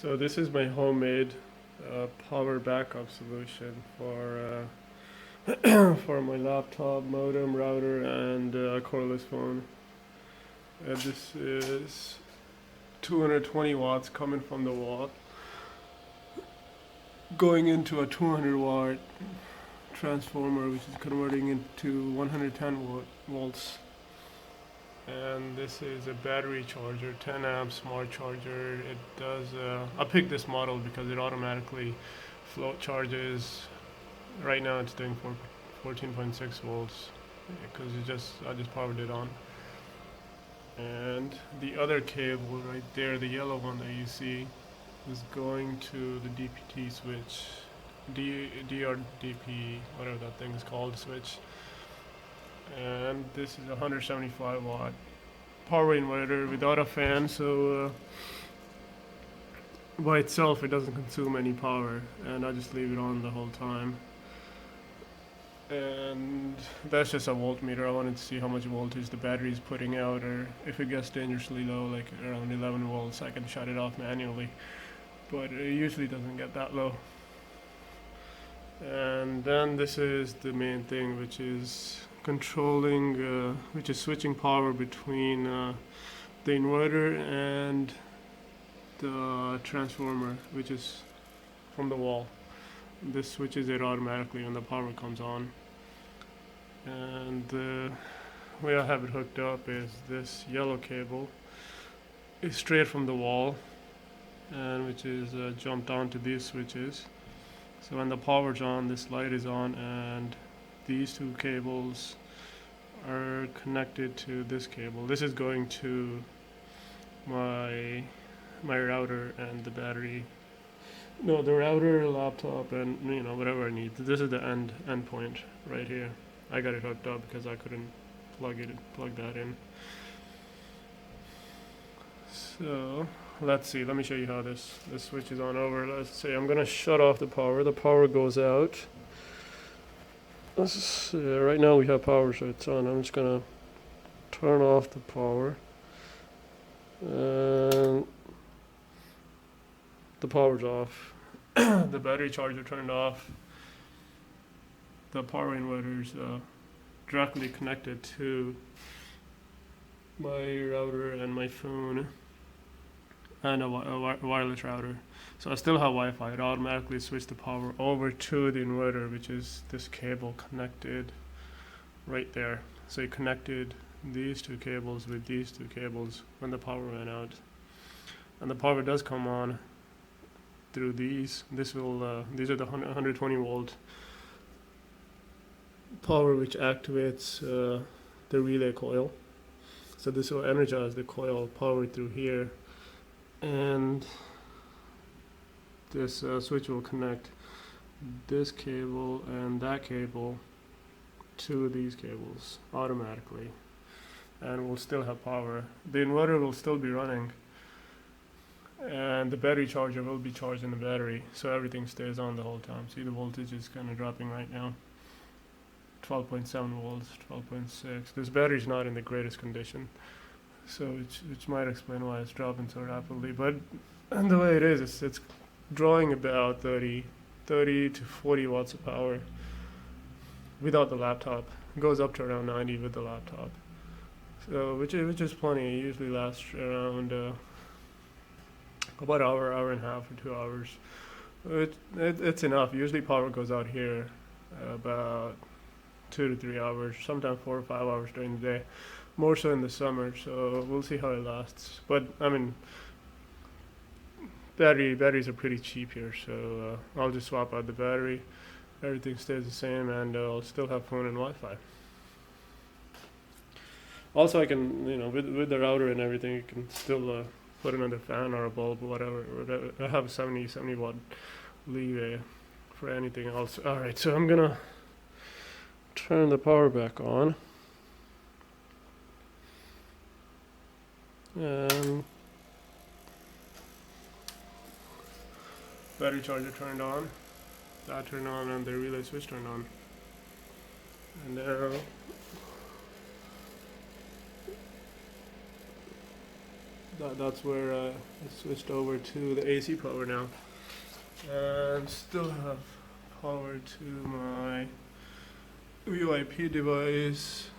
So this is my homemade power backup solution for for my laptop, modem, router, and cordless phone. This is 220 watts coming from the wall, going into a 200 watt transformer, which is converting into 110 volts. And this is a battery charger, 10 amp smart charger. It does I picked this model because it automatically float charges. Right now it's doing 14.6 volts because I just powered it on. And the other cable right there, the yellow one that you see, is going to the DPT switch, DRDP, whatever that thing is called, switch. And this is a 175 watt power inverter without a fan, so by itself it doesn't consume any power, and I just leave it on the whole time. And that's just a voltmeter. I wanted to see how much voltage the battery is putting out, or if it gets dangerously low, like around 11 volts, I can shut it off manually, but it usually doesn't get that low. And then this is the main thing, which is controlling, which is switching power between the inverter and the transformer, which is from the wall. This switches it automatically when the power comes on. And the way I have it hooked up is this yellow cable is straight from the wall, and which is jumped onto these switches. So when the power's on, this light is on, and these two cables are connected to this cable. This is going to my router and the battery. No, the router, laptop, and whatever I need. This is the end point right here. I got it hooked up because I couldn't plug that in. So let's see. Let me show you how this switch is on over. Let's say I'm gonna shut off the power. The power goes out. Right now we have power, so it's on. I'm just gonna turn off the power, and the power's off. The battery charger turned off. The power inverter's directly connected to my router and my phone, and a wireless router. So I still have Wi-Fi. It automatically switched the power over to the inverter, which is this cable connected right there. So it connected these two cables with these two cables when the power went out. And the power does come on through these. These are the 120 volt power, which activates the relay coil. So this will energize the coil power through here, and this switch will connect this cable and that cable to these cables automatically, and we'll still have power. The inverter will still be running, and the battery charger will be charging the battery, so everything stays on the whole time. See, the voltage is kind of dropping right now. 12.7 volts, 12.6. This battery's not in the greatest condition, so which might explain why it's dropping so rapidly. But and the way it is, it's drawing about 30 to 40 watts of power without the laptop. It goes up to around 90 with the laptop. So which is plenty. It usually lasts around about hour and a half or 2 hours. It's enough. Usually power goes out here about 2 to 3 hours, sometimes 4 or 5 hours during the day, more so in the summer. So we'll see how it lasts. But I mean, batteries are pretty cheap here, so I'll just swap out the battery. Everything stays the same, and I'll still have phone and Wi-Fi. Also, I can, with the router and everything, you can still put another fan or a bulb or whatever. I have a 70 watt leeway for anything else. Alright, so I'm gonna turn the power back on. And battery charger turned on. That turned on, and the relay switch turned on. And now that's where I switched over to the AC power now, and still have power to my VOIP device,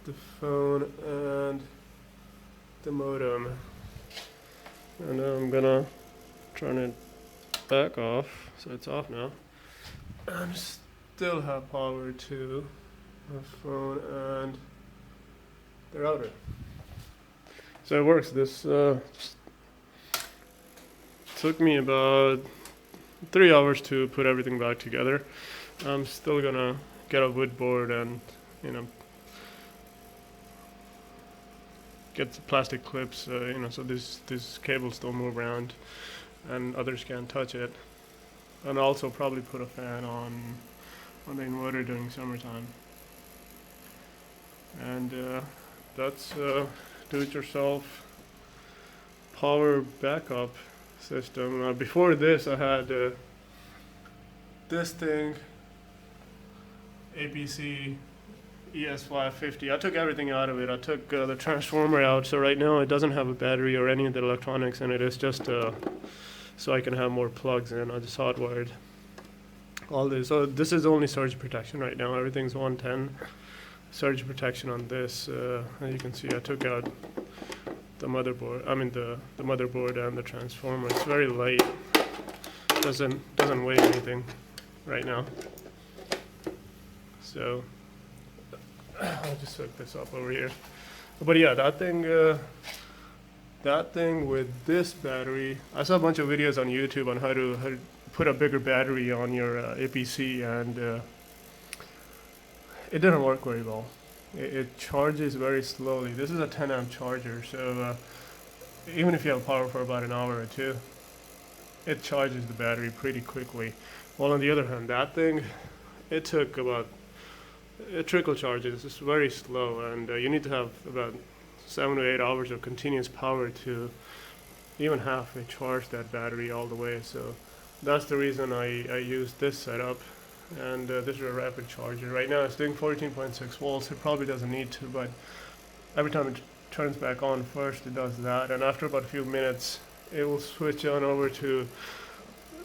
the phone, and the modem. And now I'm gonna turn it back off, so it's off now, and still have power to my phone and the router. So it works. This took me about 3 hours to put everything back together. I'm still gonna get a wood board and, you know, get the plastic clips, you know, so these cables don't move around and others can't touch it. And also probably put a fan on the inverter during summertime. And that's do-it-yourself power backup system. Before this, I had this thing, APC ES550. I took everything out of it. I took the transformer out, so right now it doesn't have a battery or any of the electronics in it. It's just so I can have more plugs in. I just hotwired all this. So this is only surge protection right now. Everything's 110. Surge protection on this. As you can see, I took out the motherboard. I mean the motherboard and the transformer. It's very light. Doesn't weigh anything right now. So I'll just hook this up over here. But yeah, that thing with this battery, I saw a bunch of videos on YouTube on how to put a bigger battery on your APC, and it didn't work very well. It charges very slowly. This is a 10 amp charger, so even if you have power for about an hour or two, it charges the battery pretty quickly. While on the other hand, that thing, it took about, it trickle charges. It's very slow, and you need to have about 7 to 8 hours of continuous power to even halfway charge that battery all the way. So that's the reason I use this setup. And this is a rapid charger. Right now it's doing 14.6 volts. It probably doesn't need to, but every time it turns back on first, it does that. And after about a few minutes, it will switch on over to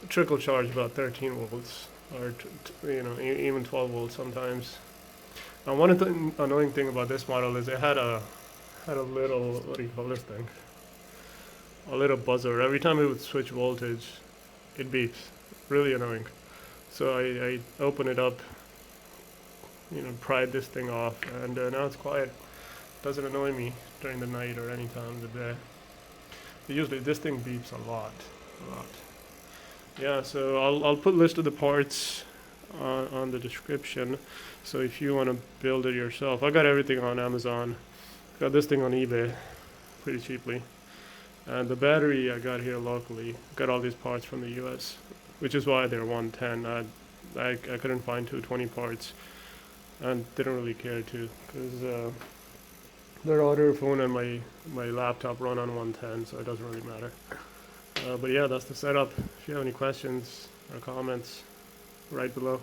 trickle charge about 13 volts, or you know, even 12 volts sometimes. Now, one annoying thing about this model is it had a little, what do you call this thing? A little buzzer. Every time it would switch voltage, it beeps. Really annoying. So I open it up, you know, pried this thing off, and now it's quiet. Doesn't annoy me during the night or any time of the day. Usually this thing beeps a lot. Yeah, so I'll put list of the parts on the description. So if you want to build it yourself, I got everything on Amazon. Got this thing on eBay pretty cheaply. And the battery I got here locally. Got all these parts from the US, which is why they're 110. I couldn't find 220 parts, and didn't really care to, because the router, phone, and my laptop run on 110, so it doesn't really matter. But yeah, that's the setup. If you have any questions or comments, right below.